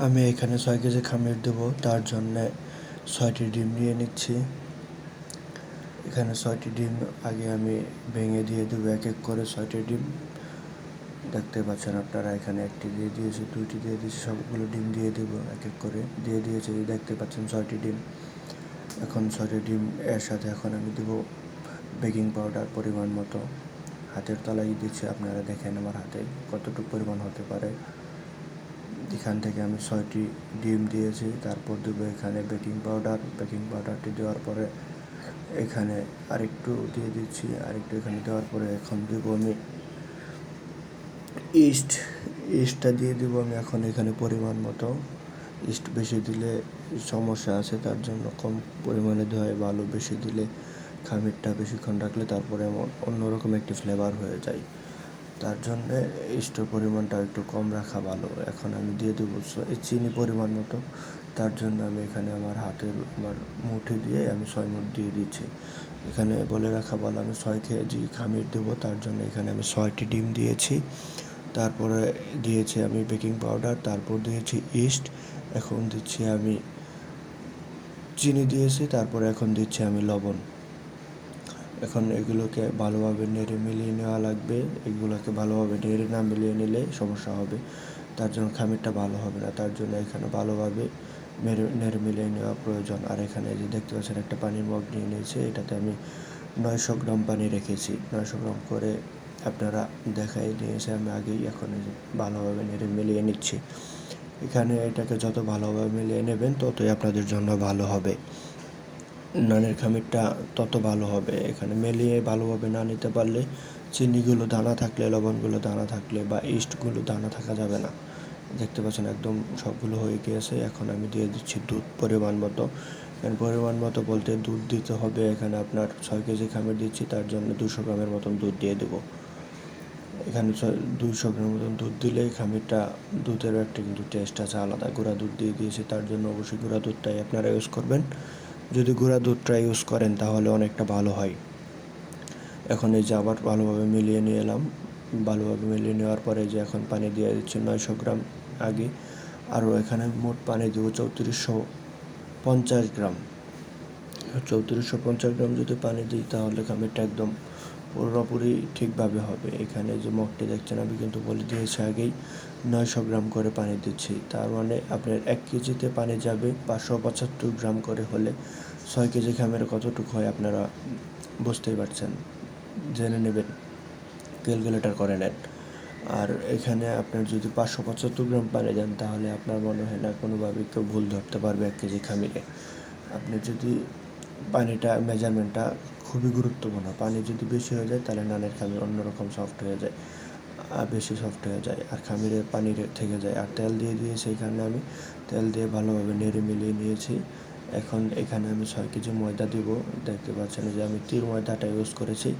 আমি এখানে 6 কেজি খামির দেবো, তার জন্যে 6টি ডিম নিয়ে নিচ্ছি। এখানে 6টি ডিম আগে আমি ভেঙে দিয়ে দেবো এক এক করে 6টি ডিম। দেখতে পাচ্ছেন আপনারা, এখানে 1টি দিয়ে দিয়েছি, 2টি দিয়ে দিয়েছি, সবগুলো ডিম দিয়ে দেবো এক এক করে দিয়ে দিয়েছি। দেখতে পাচ্ছেন 6টি ডিম। এখন 6টি ডিম এর সাথে এখন আমি দেবো বেকিং পাউডার পরিমাণ মতো। হাতের তলায় দিচ্ছি, আপনারা দেখেন আমার হাতে কতটুকু পরিমাণ হতে পারে। এখান থেকে আমি 6টি ডিম দিয়েছি, তারপর দেবো এখানে বেকিং পাউডারটি দেওয়ার পরে এখানে আরেকটু দিয়ে দিচ্ছি, আরেকটু এখানে দেওয়ার পরে এখন দেবো আমি ইস্টটা দিয়ে দেবো আমি এখন এখানে পরিমাণ মতো। ইস্ট বেশি দিলে সমস্যা আছে, তার জন্য কম পরিমাণে দেওয়াই ভালো। বেশি দিলে খামিরটা বেশিক্ষণ রাখলে তারপরে এমন অন্যরকম একটি ফ্লেভার হয়ে যায়, তার জন্যে ইস্টের পরিমাণটা একটু কম রাখা ভালো। এখন আমি দিয়ে দেবো চিনি পরিমাণ মতো, তার জন্য আমি এখানে আমার মুঠি দিয়ে আমি 6 মুঠ দিয়ে দিচ্ছি। এখানে বলে রাখা ভালো, আমি 6 কেজি খামির দেবো, তার জন্য এখানে আমি 6টি ডিম দিয়েছি, তারপরে দিয়েছি আমি বেকিং পাউডার, তারপর দিয়েছি ইস্ট, এখন দিচ্ছি আমি চিনি দিয়েছি, তারপরে এখন দিচ্ছি আমি লবণ। এখন এগুলোকে ভালোভাবে নেড়ে মিলিয়ে নেওয়া লাগবে। এগুলোকে ভালোভাবে নেড়ে না মিলিয়ে নিলে সমস্যা হবে, তার জন্য খামিরটা ভালো হবে না। তার জন্য এখানে ভালোভাবে নেড়ে মিলিয়ে নেওয়া প্রয়োজন। আর এখানে যে দেখতে পাচ্ছেন একটা পানির মগ নিয়ে নিয়েছি, এটাতে আমি 900 গ্রাম পানি রেখেছি। 900 গ্রাম করে আপনারা দেখাই দিয়েছে আমি আগেই। এখন ভালোভাবে নেড়ে মিলিয়ে নিচ্ছি। এখানে এটাকে যত ভালোভাবে মিলিয়ে নেবেন ততই আপনাদের জন্য ভালো হবে, নানের খামিরটা তত ভালো হবে। এখানে মিলিয়ে ভালোভাবে না নিতে পারলে চিনিগুলো দানা থাকলে, লবণগুলো দানা থাকলে বা ইস্টগুলো দানা থাকা যাবে না। দেখতে পাচ্ছেন একদম সবগুলো হয়ে গিয়েছে। এখন আমি দিয়ে দিচ্ছি দুধ পরিমাণ মতো। পরিমাণ মতো বলতে দুধ দিতে হবে এখানে আপনার 6 কেজি খামির দিচ্ছি, তার জন্য 200 গ্রামের মতন দুধ দিয়ে দেবো। এখানে 200 গ্রাম মতন দুধ দিলে খামিরটা দুধেরও একটা কিন্তু টেস্ট আছে আলাদা। গুঁড়া দুধ দিয়ে দিয়েছি, তার জন্য অবশ্যই গুঁড়া দুধটাই আপনারা ইউজ করবেন। যদি গুঁড়া দুধটা ইউজ করেন তাহলে অনেকটা ভালো হয়। এখন এই যে আবার ভালোভাবে মিলিয়ে নিয়ে এলাম। ভালোভাবে মিলিয়ে নেওয়ার পরে যে এখন পানি দিয়ে দিচ্ছি 900 গ্রাম আগে, আরও এখানে মোট পানি দেবো 3450 গ্রাম। 3450 গ্রাম যদি পানি দিই তাহলে খামিরটা একদম পুরোপুরি ঠিকভাবে হবে। এখানে যে মগটি দেখছেন আমি কিন্তু বলে দিয়েছি আগেই 900 গ্রাম করে পানি দিচ্ছি, তার মানে আপনার 1 কেজিতে পানি যাবে 575 গ্রাম করে হলে 6 কেজি খামিরে কতটুকু হয় আপনারা বুঝতেই পারছেন, জেনে নেবেন, ক্যালকুলেটর করে নেন। আর এখানে আপনার যদি 575 গ্রাম পানি দেন তাহলে আপনার মনে হয় না কোনোভাবেই কেউ ভুল ধরতে পারবে 1 কেজি খামিরে। আপনি যদি পানিটা মেজারমেন্টটা খুবই গুরুত্বপূর্ণ। পানি যদি বেশি হয়ে যায় তাহলে নানের খামির অন্যরকম সফট হয়ে যায়, বেশি সফট হয়ে যায়, আর খামিরে পানি থেকে যায়। আর তেল দিয়ে দিয়েছি, এখানে আমি তেল দিয়ে ভালোভাবে নেড়ে মিলিয়ে নিয়েছি। এখন এখানে আমি 6 কেজি ময়দা দিব। দেখতে পাচ্ছেন যে আমি তির ময়দাটা ইউজ করেছি।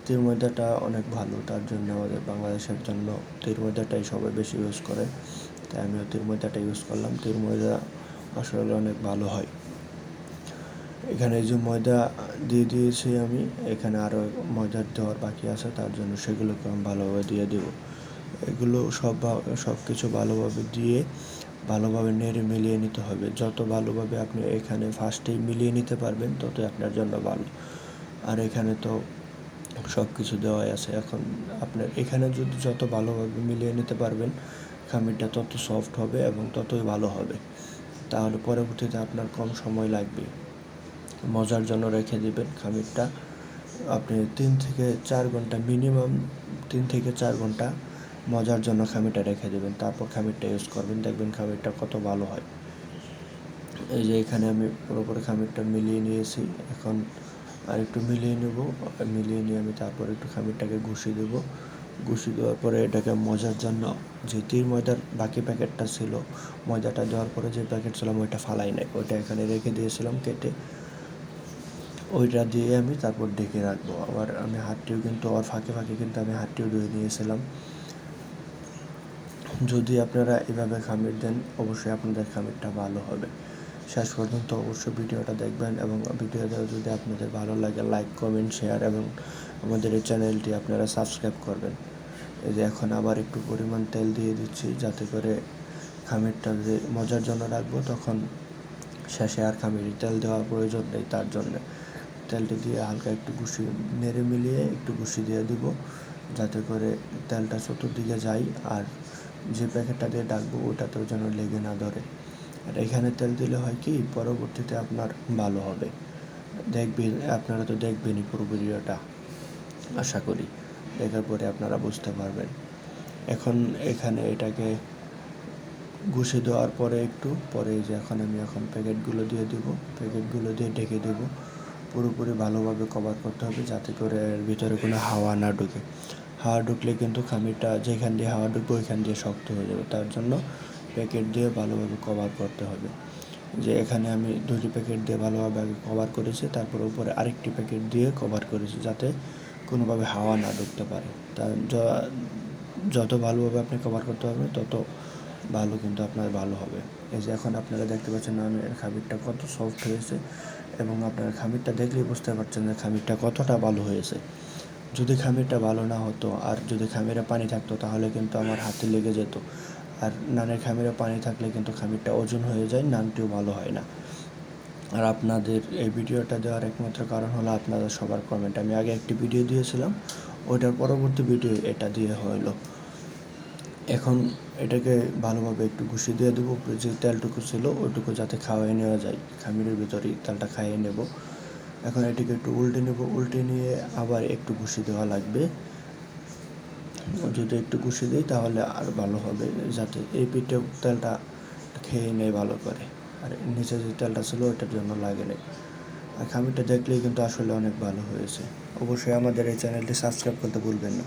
তির ময়দাটা অনেক ভালো, তার জন্য আমাদের বাংলাদেশের জন্য তির ময়দাটাই সবাই বেশি ইউজ করে, তাই আমিও তির ময়দাটা ইউজ করলাম। তির ময়দা আসলে অনেক ভালো হয়। এখানে এই যে ময়দা দিয়ে দিয়েছি আমি, এখানে আরও ময়দা দেওয়ার বাকি আছে, তার জন্য সেগুলোকে আমি ভালোভাবে দিয়ে দেবো। এগুলো সব কিছু ভালোভাবে দিয়ে ভালোভাবে নেড়ে মিলিয়ে নিতে হবে। যত ভালোভাবে আপনি এখানে ফার্স্টেই মিলিয়ে নিতে পারবেন ততই আপনার জন্য ভালো। আর এখানে তো সব কিছু দেওয়াই আছে। এখন আপনার এখানে যদি যত ভালোভাবে মিলিয়ে নিতে পারবেন খামিরটা তত সফট হবে এবং ততই ভালো হবে, তাহলে পরবর্তীতে আপনার কম সময় লাগবে। মজার জন্য রেখে দিবেন খামিরটা আপনি 3 থেকে 4 ঘন্টা, মিনিমাম 3 থেকে 4 ঘন্টা মজার জন্য খামিরটা রেখে দেবেন, তারপর খামিরটা ইউজ করবেন, দেখবেন খামিরটা কত ভালো হয়। এই যে এখানে আমি পুরোপুরি খামিরটা মিলিয়ে নিয়েছি। এখন আর একটু মিলিয়ে নেব, মিলিয়ে নিয়ে আমি তারপর একটু খামিরটাকে ঘুষিয়ে দেবো। ঘুষিয়ে দেওয়ার পরে এটাকে মজার জন্য যে তির ময়দার বাকি প্যাকেটটা ছিল, ময়দাটা দেওয়ার পরে যে প্যাকেট ছিল ওইটা ফালাই নাই, ওইটা এখানে রেখে দিয়েছিলাম কেটে, ওইটা দিয়ে আমি তারপর ঢেকে রাখবো। আবার আমি হাতটিও কিন্তু ফাঁকে ফাঁকে কিন্তু আমি হাতটিও ধুয়ে নিয়েছিলাম। যদি আপনারা এভাবে খামির দেন অবশ্যই আপনাদের খামিরটা ভালো হবে। শেষ পর্যন্ত অবশ্যই ভিডিওটা দেখবেন এবং ভিডিওটা যদি আপনাদের ভালো লাগে লাইক, কমেন্ট, শেয়ার এবং আমাদের এই চ্যানেলটি আপনারা সাবস্ক্রাইব করবেন। এই যে এখন আবার একটু পরিমাণ তেল দিয়ে দিচ্ছি যাতে করে খামিরটা যে মজার জন্য রাখবো, তখন শেষে আর খামিরে তেল দেওয়ার প্রয়োজন নেই। তার জন্যে তেলটা দিয়ে হালকা একটু ঘুষি নেড়ে মিলিয়ে একটু ঘুষি দিয়ে দিব, যাতে করে তেলটা চতুর্দিকে যায় আর যে প্যাকেটটা দিয়ে ডাকবো ওটাতেও যেন লেগে না ধরে। আর এখানে তেল দিলে হয় কি, পরবর্তীতে আপনার ভালো হবে। দেখবেন, আপনারা তো দেখবেনই পুরো ভিডিওটা, আশা করি দেখার পরে আপনারা বুঝতে পারবেন। এখন এখানে এটাকে ঘুষে দেওয়ার পরে একটু পরে যে এখন প্যাকেটগুলো দিয়ে দেবো, প্যাকেটগুলো দিয়ে ঢেকে দেবো। পুরোপুরি ভালোভাবে কভার করতে হবে, যাতে করে এর ভিতরে কোনো হাওয়া না ঢুকে। হাওয়া ঢুকলে কিন্তু খামিরটা যেখান দিয়ে হাওয়া ঢুকবে ওইখান দিয়ে শক্ত হয়ে যাবে। তার জন্য প্যাকেট দিয়ে ভালোভাবে কভার করতে হবে। যে এখানে আমি 2টি প্যাকেট দিয়ে ভালোভাবে আগে কভার করেছি, তারপর উপরে আরেকটি প্যাকেট দিয়ে কভার করেছি, যাতে কোনোভাবে হাওয়া না ঢুকতে পারে। যত ভালোভাবে আপনি কভার করতে পারবেন তত ভালো, কিন্তু আপনার ভালো হবে। এই যে এখন আপনারা দেখতে পাচ্ছেন নানের খামিরটা কত সফট হয়েছে, এবং আপনার খামিরটা দেখলেই বুঝতে পারছেন যে খামিরটা কতটা ভালো হয়েছে। যদি খামিরটা ভালো না হতো আর যদি খামিরে পানি থাকতো তাহলে কিন্তু আমার হাতে লেগে যেত। আর নানের খামিরে পানি থাকলে কিন্তু খামিরটা ওজন হয়ে যায়, নানটিও ভালো হয় না। আর আপনাদের এই ভিডিওটা দেওয়ার একমাত্র কারণ হলো আপনাদের সবার কমেন্ট। আমি আগে একটি ভিডিও দিয়েছিলাম, ওইটার পরবর্তী ভিডিও এটা দিয়ে হলো। এখন এটাকে ভালোভাবে একটু ঘুষি দিয়ে দেবো, যে তেলটুকু ছিল ওইটুকু যাতে খাওয়াই নেওয়া যায়, খামিরের ভিতরেই তেলটা খাইয়ে নেব। এখন এটিকে একটু উল্টে নেব, উল্টে নিয়ে আবার একটু ঘুষি দেওয়া লাগবে। যদি একটু ঘুষি দিই তাহলে আর ভালো হবে, যাতে এই পিঠে তেলটা খেয়ে নেয় ভালো করে, আর নিচে যে তেলটা ছিল ওইটার জন্য লাগে নেই। আর খামিরটা দেখলেই কিন্তু আসলে অনেক ভালো হয়েছে। অবশ্যই আমাদের এই চ্যানেলটি সাবস্ক্রাইব করতে ভুলবেন না।